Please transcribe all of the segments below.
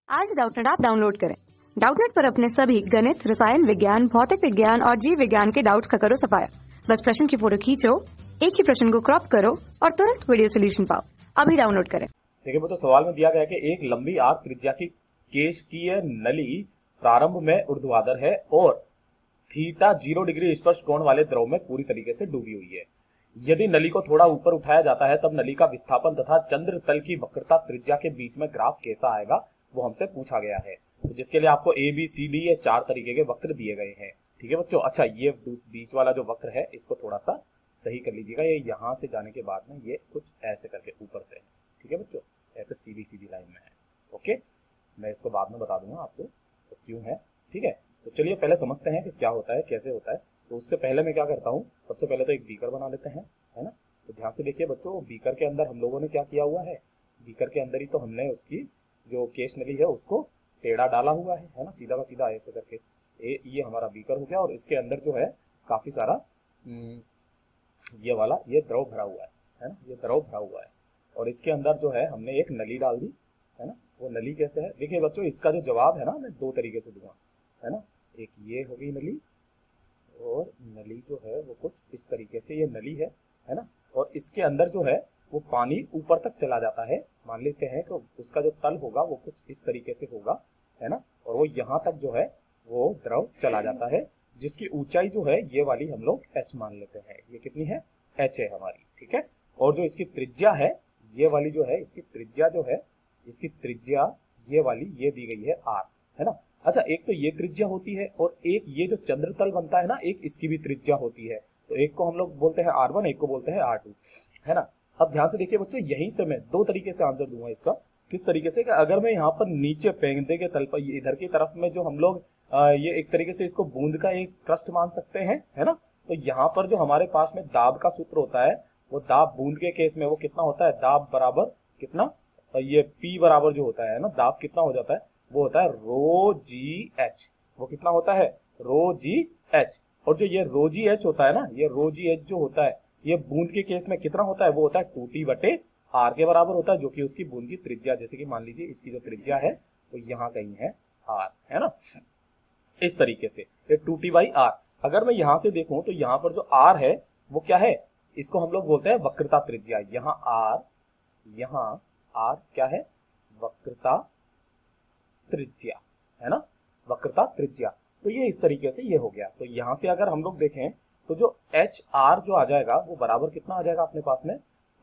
आज Doubtnut app download करें। Doubtnut पर अपने सभी गणित, रसायन विज्ञान, भौतिक विज्ञान और जीव विज्ञान के डाउट्स का करो सफाया। बस प्रश्न की फोटो खींचो, एक ही प्रश्न को क्रॉप करो और तुरंत वीडियो सोल्यूशन पाओ। अभी डाउनलोड करें। देखिए तो सवाल में दिया गया है कि एक लंबी आर्क त्रिज्या की केशकीय नली प्रारंभ में ऊर्ध्वाधर है और थीटा 0 डिग्री स्पर्श कोण वाले द्रव में पूरी तरीके से डूबी हुई है। यदि नली को थोड़ा ऊपर उठाया जाता है तब नली का विस्थापन तथा चंद्र तल की वक्रता त्रिज्या के बीच में ग्राफ कैसा आएगा, वो हमसे पूछा गया है। तो जिसके लिए आपको ए बी सी डी ये 4 तरीके के वक्र दिए गए हैं। ठीक है बच्चों। अच्छा, ये बीच वाला जो वक्र है इसको थोड़ा सा सही कर लीजिएगा। ये यहाँ से जाने के बाद में ये कुछ ऐसे करके ऊपर से है। ठीक है बच्चों, ऐसे सीधी सीधी लाइन में है। ओके, मैं इसको बाद में बता दूंगा आपको तो क्यों है। ठीक है, तो चलिए पहले समझते हैं कि क्या होता है, कैसे होता है। तो उससे पहले मैं क्या करता हूँ, सबसे पहले तो एक बीकर बना लेते हैं, है ना। तो ध्यान से देखिए बच्चों, बीकर के अंदर हम लोगों ने क्या किया हुआ है, बीकर के अंदर ही तो हमने उसकी जो केश नली है उसको टेढ़ा डाला हुआ है ना, सीधा का सीधा ऐसे करके। ये हमारा बीकर हो गया और इसके अंदर जो है काफी सारा ये वाला ये द्रव भरा हुआ है ना, ये द्रव भरा हुआ है। और इसके अंदर जो है हमने एक नली डाल दी, है ना। वो नली कैसे है, देखिए बच्चों, इसका जो जवाब है ना मैं 2 तरीके से दूंगा, है ना। एक ये होगी नली और नली जो है वो कुछ इस तरीके से ये नली है ना। और इसके अंदर जो है वो पानी ऊपर तक चला जाता है। मान लेते हैं कि उसका जो तल होगा वो कुछ इस तरीके से होगा, है ना। और वो यहाँ तक जो है वो द्रव चला जाता है, जिसकी ऊंचाई जो है ये वाली हम लोग h मान लेते हैं। ये कितनी है, h है हमारी। ठीक है, और जो इसकी त्रिज्या है ये वाली जो है, इसकी त्रिज्या जो है, इसकी त्रिज्या ये वाली ये दी गई है r, है ना। अच्छा, एक तो ये त्रिज्या होती है और एक ये जो चंद्र तल बनता है ना, एक इसकी भी त्रिज्या होती है। तो एक को हम लोग बोलते हैं r1, एक को बोलते हैं r2, है ना। अब ध्यान से देखिए बच्चों, यहीं से मैं 2 तरीके से आंसर दूंगा इसका। किस तरीके से कि अगर मैं यहाँ पर नीचे पेंदे के तल पर इधर की तरफ में जो हम लोग ये एक तरीके से इसको बूंद का एक क्रस्ट मान सकते हैं, है ना। तो यहाँ पर जो हमारे पास में दाब का सूत्र होता है, वो दाब बूंद के केस में वो कितना होता है, दाब बराबर कितना, ये P बराबर जो होता है ना, दाब कितना हो जाता है, वो होता है रो जी एच। वो कितना होता है, रो जी एच। और जो ये रो जी एच होता है ना, ये रो जी एच जो होता है ये बूंद के केस में कितना होता है, वो होता है 2T बटे R के बराबर होता है, जो कि उसकी बूंद की त्रिज्या, जैसे कि मान लीजिए इसकी जो त्रिज्या है तो यहाँ कहीं है R, है ना। इस तरीके से ये 2T बाई R। अगर मैं यहाँ से देखूं तो यहाँ पर जो R है वो क्या है, इसको हम लोग बोलते हैं वक्रता त्रिज्या। यहाँ R क्या है, वक्रता त्रिज्या, है ना, वक्रता त्रिज्या। तो ये इस तरीके से ये हो गया। तो यहाँ से अगर हम लोग देखें तो जो एच आर जो आ जाएगा वो बराबर कितना आ जाएगा अपने पास में,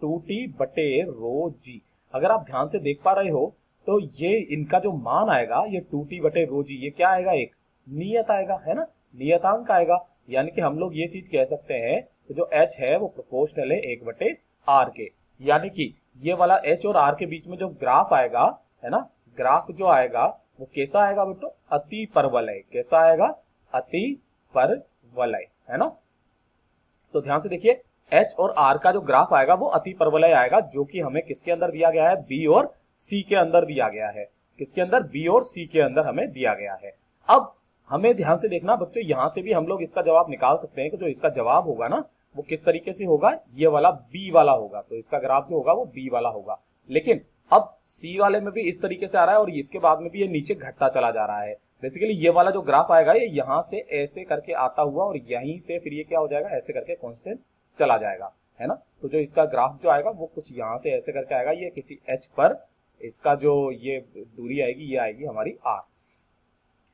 2T बटे रो जी। अगर आप ध्यान से देख पा रहे हो तो ये इनका जो मान आएगा ये 2T बटे रो जी, ये क्या आएगा, एक नियत आएगा, है ना, नियतांक आएगा। यानी कि हम लोग ये चीज कह सकते हैं कि जो h है वो प्रोपोर्शनल है 1 बटे r के। यानी कि ये वाला h और r के बीच में जो ग्राफ आएगा, है ना, ग्राफ जो आएगा वो कैसा आएगा बेटो, अति परवलय। कैसा आएगा, अति परवलय, है ना। तो ध्यान से देखिए, H और R का जो ग्राफ आएगा वो अति परवलय आएगा, जो कि हमें किसके अंदर दिया गया है, B और C के अंदर दिया गया है। किसके अंदर, B और C के अंदर हमें दिया गया है। अब हमें ध्यान से देखना बच्चों, यहां से भी हम लोग इसका जवाब निकाल सकते हैं कि जो इसका जवाब होगा ना वो किस तरीके से होगा, ये वाला B वाला होगा। तो इसका ग्राफ जो होगा वो B वाला होगा। लेकिन अब C वाले में भी इस तरीके से आ रहा है और इसके बाद में भी ये नीचे घटता चला जा रहा है। बेसिकली ये वाला जो ग्राफ आएगा ये यहाँ से ऐसे करके आता हुआ और यहीं से फिर ये क्या हो जाएगा, ऐसे करके कांस्टेंट चला जाएगा, है ना। तो जो इसका ग्राफ जो आएगा वो कुछ यहाँ से ऐसे करके आएगा, ये किसी h पर इसका जो ये दूरी आएगी ये आएगी हमारी r।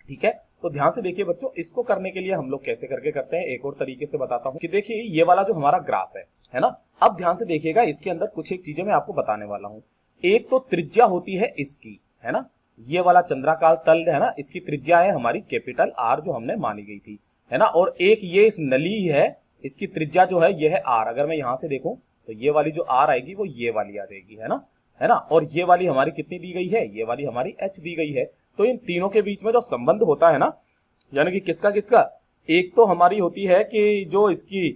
ठीक है, तो ध्यान से देखिए बच्चों, इसको करने के लिए हम लोग कैसे करके करते हैं, एक और तरीके से बताता हूँ कि देखिए ये वाला जो हमारा ग्राफ है ना। अब ध्यान से देखिएगा, इसके अंदर कुछ एक चीजें मैं आपको बताने वाला हूँ। एक तो त्रिज्या होती है इसकी, है ना, ये वाला चंद्राकार तल है ना, इसकी त्रिज्या है हमारी कैपिटल R जो हमने मानी गई थी, है ना। और एक ये इस नली है, इसकी त्रिज्या जो है ये है R। अगर मैं यहां से देखूं तो ये वाली जो R आएगी वो ये वाली आ जाएगी, है ना। और ये वाली हमारी कितनी दी गई है, ये वाली हमारी H दी गई है। तो इन तीनों के बीच में जो संबंध होता है ना, यानी कि किसका किसका, एक तो हमारी होती है कि जो इसकी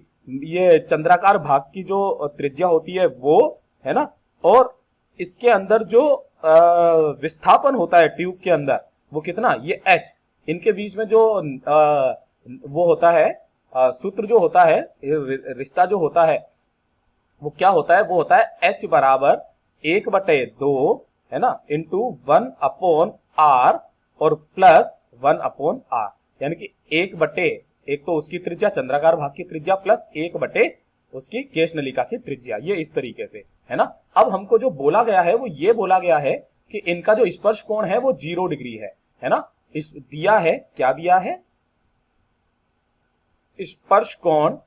ये चंद्राकार भाग की जो त्रिज्या होती है वो, है ना, और इसके अंदर जो विस्थापन होता है ट्यूब के अंदर वो कितना, ये h। इनके बीच में जो वो होता है सूत्र जो होता है, रिश्ता जो होता है वो क्या होता है, वो होता है h बराबर 1/2, है ना, इंटू 1/r आर और प्लस 1/r, यानी कि 1/, एक तो उसकी त्रिज्या चंद्राकार भाग की त्रिज्या प्लस 1/, उसकी केश नलिका की त्रिज्या, ये इस तरीके से है ना। अब हमको जो बोला गया है वो ये बोला गया है कि इनका जो स्पर्श कोण है वो 0 डिग्री है ना। इस दिया है, क्या दिया है, स्पर्श कोण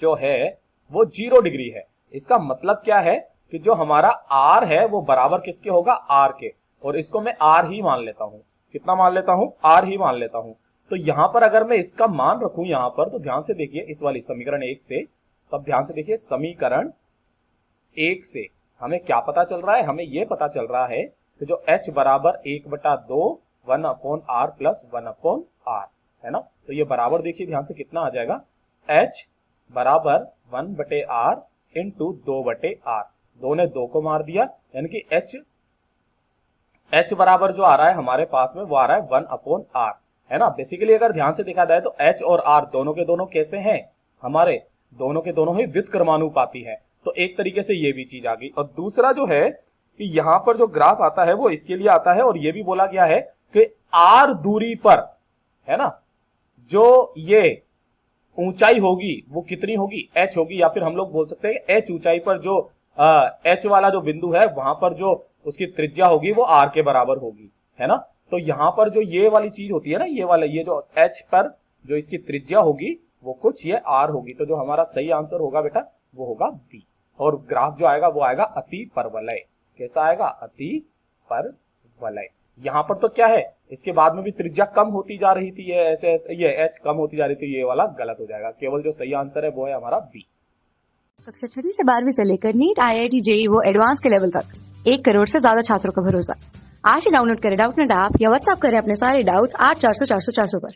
जो है वो 0 डिग्री है। इसका मतलब क्या है कि जो हमारा r है वो बराबर किसके होगा, r के, और इसको मैं r ही मान लेता हूं। कितना मान लेता हूं, r ही मान लेता हूं। तो यहां पर अगर मैं इसका मान रखूं यहां पर, तो ध्यान से देखिए इस वाली समीकरण 1 से, तब ध्यान से देखिए समीकरण 1 से हमें क्या पता चल रहा है, हमें यह पता चल रहा है कि जो h बराबर 1/2 1/r प्लस 1/r है ना। तो ये बराबर देखिए ध्यान से कितना आ जाएगा, h बराबर 1/r इंटू 2/r, 2 ने 2 को मार दिया, यानी कि h बराबर जो आ रहा है हमारे पास में वो आ रहा है 1/r है ना। बेसिकली अगर ध्यान से देखा जाए तो h और r दोनों के दोनों कैसे हैं, हमारे दोनों के दोनों ही व्युत्क्रमानुपाती है। तो एक तरीके से ये भी चीज आ गई। और दूसरा जो है कि यहां पर जो ग्राफ आता है वो इसके लिए आता है, और ये भी बोला गया है कि r दूरी पर है ना जो ये ऊंचाई होगी वो कितनी होगी, h होगी, या फिर हम लोग बोल सकते हैं h ऊंचाई पर जो h वाला जो बिंदु है वहां पर जो उसकी त्रिज्या होगी वो r के बराबर होगी है ना। तो यहां पर जो ये वाली चीज होती है ना, ये वाला, ये जो h पर जो इसकी त्रिज्या होगी वो कुछ ये r होगी। तो जो हमारा सही आंसर होगा बेटा वो होगा B। और ग्राफ जो आएगा वो आएगा अति परवलय। कैसा आएगा, अति परवलय। यहां पर तो क्या है, इसके बाद में भी त्रिज्या कम होती जा रही थी, ये ऐसे ऐसे ये h कम होती जा रही थी, ये वाला गलत हो जाएगा। केवल जो सही आंसर है वो है हमारा B। कक्षा 6 से 12वीं से लेकर नीट, IIT, JEE वो एडवांस के लेवल तक 1 करोड़ से ज्यादा छात्रों का भरोसा। आज ही डाउनलोड करें डाउटनेट ऐप या व्हाट्सएप करें अपने सारे डाउट्स 8400 400 400 पर।